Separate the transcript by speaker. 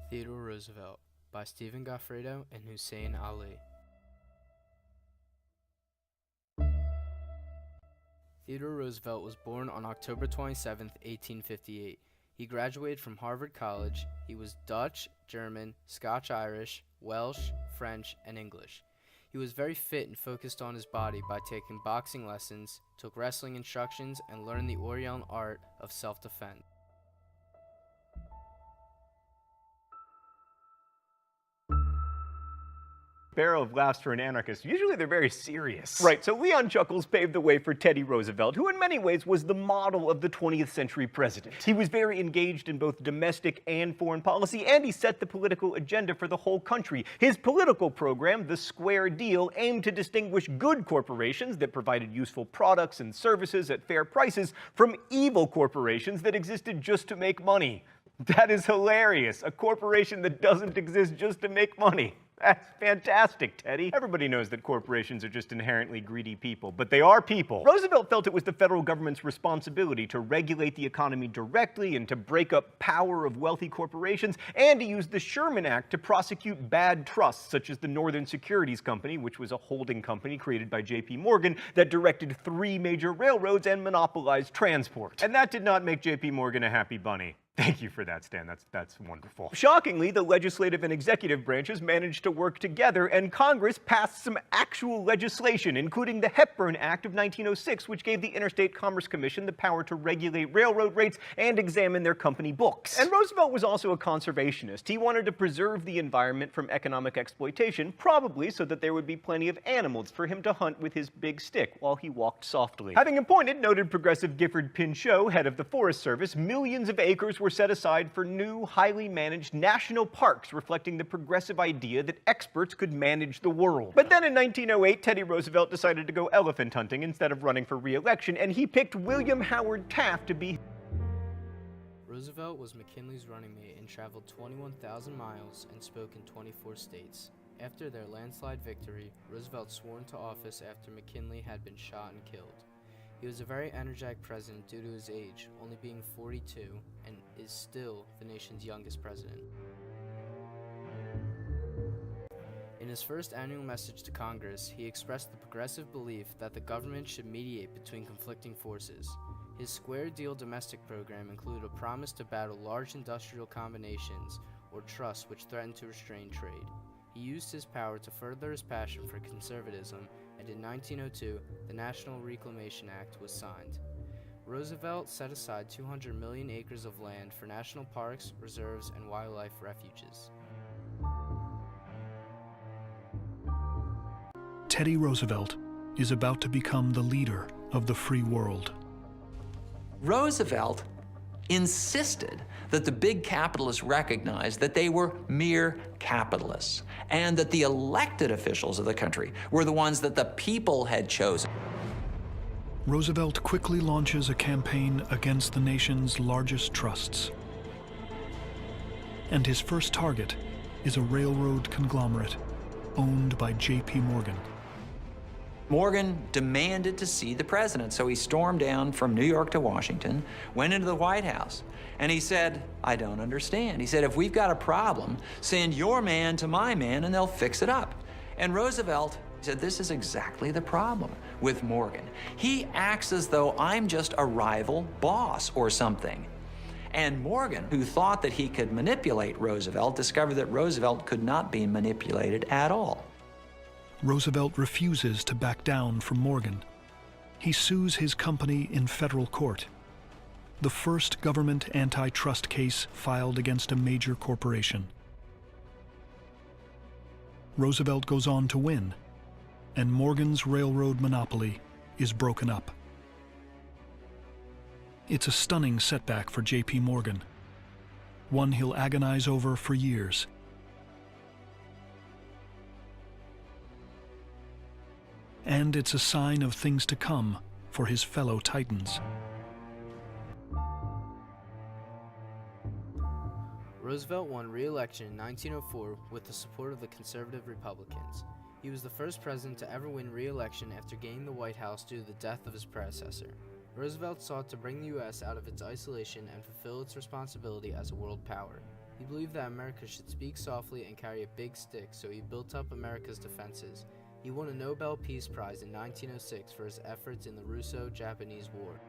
Speaker 1: Theodore Roosevelt by Stephen Goffredo and Hussein Ali. Theodore Roosevelt was born on October 27, 1858. He graduated from Harvard College. He was Dutch, German, Scotch-Irish, Welsh, French, and English. He was very fit and focused on his body by taking boxing lessons, took wrestling instructions, and learned the Oriental art of self-defense.
Speaker 2: Barrel of laughs for an anarchist. Usually they're very serious. Right, so Leon Chuckles paved the way for Teddy Roosevelt, who in many ways was the model of the 20th century president. He was very engaged in both domestic and foreign policy, and he set the political agenda for the whole country. His political program, the Square Deal, aimed to distinguish good corporations that provided useful products and services at fair prices from evil corporations that existed just to make money. That is hilarious. A corporation that doesn't exist just to make money. That's fantastic, Teddy. Everybody knows that corporations are just inherently greedy people, but they are people. Roosevelt felt it was the federal government's responsibility to regulate the economy directly and to break up power of wealthy corporations, and to use the Sherman Act to prosecute bad trusts, such as the Northern Securities Company, which was a holding company created by J.P. Morgan that directed 3 major railroads and monopolized transport. And that did not make J.P. Morgan a happy bunny. Thank you for that, Stan. That's wonderful. Shockingly, the legislative and executive branches managed to work together, and Congress passed some actual legislation, including the Hepburn Act of 1906, which gave the Interstate Commerce Commission the power to regulate railroad rates and examine their company books. And Roosevelt was also a conservationist. He wanted to preserve the environment from economic exploitation, probably so that there would be plenty of animals for him to hunt with his big stick while he walked softly. Having appointed noted progressive Gifford Pinchot head of the Forest Service, millions of acres were set aside for new, highly managed national parks, reflecting the progressive idea that experts could manage the world. But then in 1908, Teddy Roosevelt decided to go elephant hunting instead of running for re-election, and he picked William Howard Taft to be.
Speaker 1: Roosevelt was McKinley's running mate and traveled 21,000 miles and spoke in 24 states. After their landslide victory, Roosevelt swore into office after McKinley had been shot and killed. He was a very energetic president due to his age, only being 42, and is still the nation's youngest president. In his first annual message to Congress, he expressed the progressive belief that the government should mediate between conflicting forces. His Square Deal domestic program included a promise to battle large industrial combinations or trusts which threatened to restrain trade. He used his power to further his passion for conservatism, and in 1902, the National Reclamation Act was signed. Roosevelt set aside 200 million acres of land for national parks, reserves, and wildlife refuges.
Speaker 3: Teddy Roosevelt is about to become the leader of the free world.
Speaker 4: Roosevelt insisted that the big capitalists recognize that they were mere capitalists, and that the elected officials of the country were the ones that the people had chosen.
Speaker 3: Roosevelt quickly launches a campaign against the nation's largest trusts. And his first target is a railroad conglomerate owned by J.P. Morgan.
Speaker 4: Morgan demanded to see the president, so he stormed down from New York to Washington, went into the White House, and he said, "I don't understand." He said, "If we've got a problem, send your man to my man and they'll fix it up." And Roosevelt said, "This is exactly the problem with Morgan. He acts as though I'm just a rival boss or something." And Morgan, who thought that he could manipulate Roosevelt, discovered that Roosevelt could not be manipulated at all.
Speaker 3: Roosevelt refuses to back down from Morgan. He sues his company in federal court, the first government antitrust case filed against a major corporation. Roosevelt goes on to win, and Morgan's railroad monopoly is broken up. It's a stunning setback for J.P. Morgan, one he'll agonize over for years. And it's a sign of things to come for his fellow Titans.
Speaker 1: Roosevelt won re-election in 1904 with the support of the conservative Republicans. He was the first president to ever win re-election after gaining the White House due to the death of his predecessor. Roosevelt sought to bring the U.S. out of its isolation and fulfill its responsibility as a world power. He believed that America should speak softly and carry a big stick, so he built up America's defenses. He won a Nobel Peace Prize in 1906 for his efforts in the Russo-Japanese War.